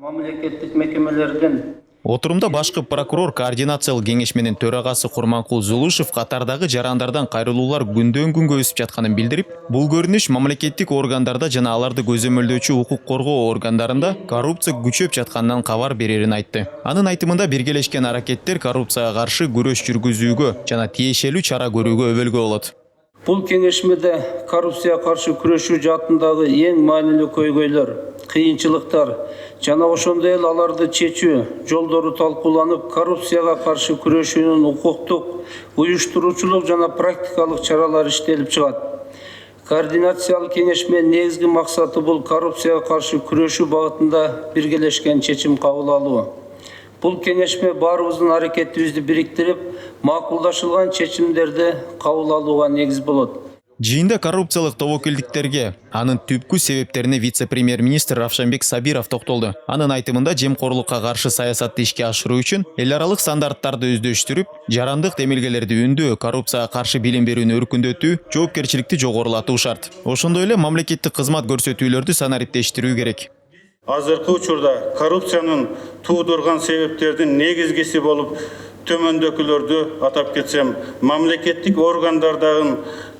Мамлекеттик мекемелердин Отурумда башкы прокурор координациялык кеңеш менен төрагасы Курманкул Зулушев катардагы жарандардан кайрылуулар күндөн күнгө өсүп жатканын билдирип, бул көрүнүш мамлекеттик органдарда жана аларды көзөмөлдөөчү укук коргоо органдарында коррупция күчөп жатканынан кабар берерин айтты. Анын айтымында биргелешкен аракеттер коррупцияга каршы күрөш жүргүзүүгө жана тиешелүү чара көрүүгө өбөлгө болот. Бул кеңешмеде коррупцияга каршы күрөшүү жаатындагы эң маанилүү көйгөйлөр, кыйынчылыктар жана ошондой эле аларды чечүү жолдору талкууланып, коррупцияга каршы күрөшүүнүн укуктук, уюштуруучулук жана практикалык чаралары иштелип чыгат. Координациялык кеңешменин негизги максаты бул коррупцияга каршы күрөшүү багытында биргелешкен чечим кабыл алуу. Бул кеңешме баарыбыздын аракетибизди бириктирип, макулдашылган чечимдерди кабыл алууга негиз болот. Жыйында коррупциялык тобокелдиктерге, анын түпкү себептерине вице-премьер-министр Равшанбек Сабиров токтолду. Анын айтымында жемкорлукка каршы саясатты ишке ашыруу үчүн эл аралык стандарттарды өздөштүрүп, жарандык демилгелерди үндөө, коррупцияга каршы билим берүүнү өркүндөтүү, жоопкерчиликти жогорулатуу шарт. Ошондой эле мамлекеттик кызмат көрсөтүүлөрдү санариптештирүү керек. Азыркы учурда коррупциянын туудурган себептердин негизгиси болуп төмөндөгүлөрдү атап кетсем, мамлекеттик органдардагы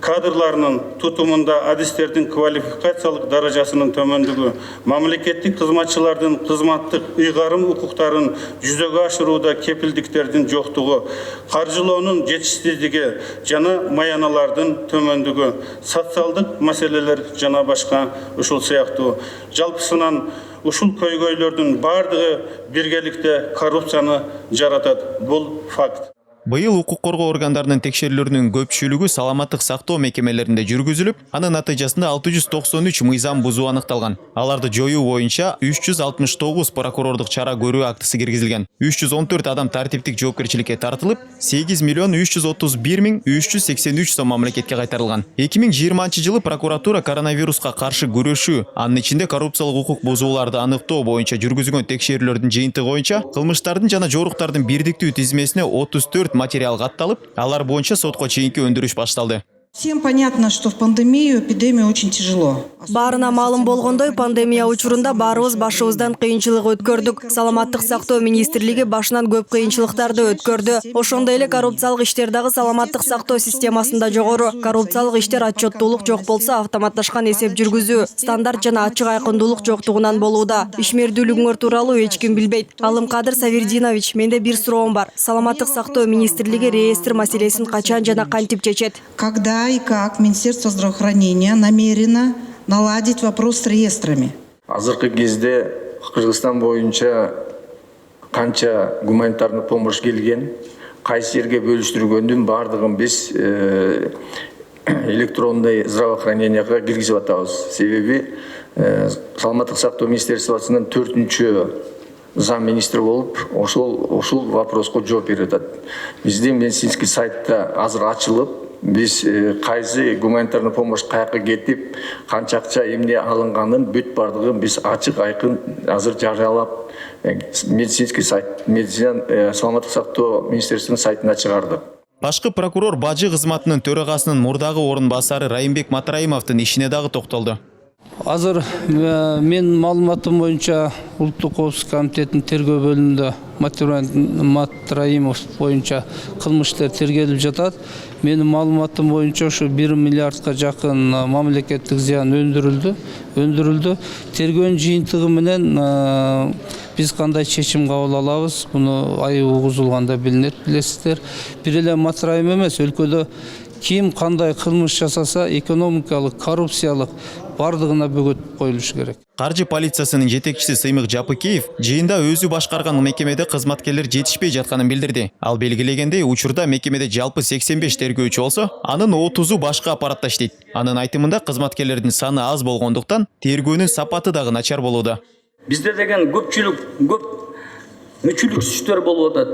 кадрларынын тутумунда адистердин квалификациялык даражасынын төмөндүгү, мамлекеттик кызматчылардын кызматтык ыйгарым укуктарын жүзөгө ашырууда кепилдиктердин жоктугу, каржылоонун жетишсиздиги жана маяналардын төмөндүгү, социалдык маселелер жана башка ушул сыяктуу. Жалпысынан ушул көйгөйлөрдүн бардыгы биргеликте коррупцияны жаратат. Бул факт. Быйыл укук коргоо органдарынын текшерүүлөрүнүн көпчүлүгү саламаттык сактоо мекемелеринде жүргүзүлүп, анын натыйжасында 693 мыйзам бузуу аныкталган. Аларды жоюу боюнча 369 прокурордук чара көрүү актысы киргизилген. 314 адам тартиптик жоопкерчиликке тартылып, 8 миллион 331 миң 383 сом мамлекетке кайтарылган. 2020 жылы прокуратура коронавируска каршы күрөшүү, анын ичинде коррупциялык укук бузууларды аныктоо боюнча жүргүзүлгөн текшерүүлөрдүн жыйынтыгы боюнча кылмыштардын жана жоруктардын бирдиктүү тизмесине 34 материал катталып, алар боюнча сотко чейинки өндүрүш башталды. Всем понятно, что в эпидемию очень тяжело. Баарына маалым болгондой, пандемия учурунда баарыбыз башыбыздан кыйынчылык өткөрдүк. Саламаттык сактоо министрлиги башынан көп кыйынчылыктарды өткөрдү. Ошондой эле коррупциялык иштер дагы саламаттык сактоо системасында жогору. Коррупциялык иштер отчеттуулук жок болсо, автоматташкан эсеп жүргүзүү, стандарт жана ачык айкындуулук жоктугунан болууда. Ишмердүүлүгүңөр тууралуу эч ким билбейт. Алымкадыр Савердинович, менде бир суроом бар. Саламаттык сактоо министрлиги реестр маселесин качан жана кантип чечет? Когда и как Министерство здравоохранения намерено наладить вопрос с реестрами? Азыркы кезде Кыргызстан боюнча канча гуманитарный помощь келген, кайсы жерге бөлүштүргөндүн бардыгын биз электронный здравоохраненияга киргизип атабыз. Себеби саламаттык сактоо министерствосунун 4-чү зам министр болуп, ошол вопроско жооп берет. Биздин медицинский сайтта азыр ачылып, biz кайсы гуманитарный помощь каяка кетип, канча акча эмне алынганын бүт бардыгын биз ачык айкын азыр жарыялап медицинский сайт, саламаттык сактоо министерствонун сайтына чыгардык. Башкы прокурор бажы кызматынын төрагасынын мурдагы орун басары Райымбек Матраимовдун ишине дагы токтолду. Азыр мен маалыматым боюнча Улуттук коопсуздук комитетинин тергөө бөлүмүндө Матраимов боюнча кылмыштар тергелип жатат. Менин маалыматым боюнча ушу 1 миллиардка жакын мамлекеттик зыян өндүрүлдү. Тергөөнүн жыйынтыгы менен биз кандай чечим кабыл алабыз? Буну айып угузулганда билинет, билесиздер. Бир эле Матраим эмес, өлкөдө ким кандай кылмыш жасаса, экономикалык, коррупциялык бардыгына бөгөт коюлушу керек. Каржы полициясынын жетекчиси Сыймык Жапыкеев жыйында өзү башкарган мекемеде кызматкерлер жетишпей жатканын билдирди. Ал белгилегендей, учурда мекемеде жалпы 85 тергөөчү болсо, анын 30-у башка аппаратта иштейт. Анын айтымында кызматкерлердин саны аз болгондуктан тергөөнүн сапаты дагы начар болууда. Бизде деген көп мүчүлүксүздөр болуп атат.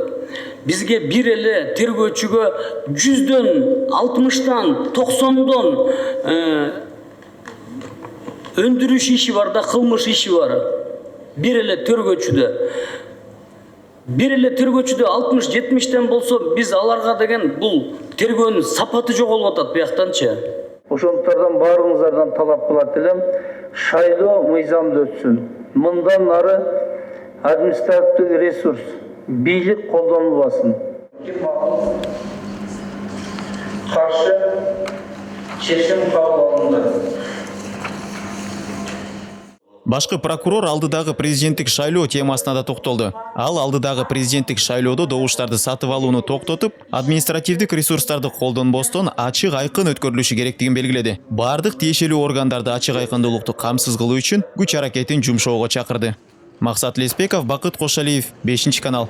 Бизге бир эле тергөөчүгө 100дөн 60тан 90дон өндүрүш иши бар да, кылмыш иши бар. Бир эле тергөөчүдө 60-70тен болсо, биз аларга деген бул тергөөнүн сапаты жоголуп атат бияктанчы. Ошондуктан баарыңыздардан талап кылат элем, шайлоо мыйзамды өтсүн. Мындан ары административдик ресурс, бийлик колдонулбасын. Каршы чечим кабыл алынды. Башкы прокурор алдыдагы президенттик шайлоо темасына да токтолду. Ал алдыдагы президенттик шайлоодо добуштарды сатып алууну токтотуп, административдик ресурстарды колдонбостон ачык айкын өткөрүлүшү керектигин белгиледи. Бардык тиешелүү органдарды ачык айкындуулукту камсыз кылуу үчүн күч аракетин жумшоого чакырды. Максат Леспеков, Бакыт Кошалиев, 5 канал.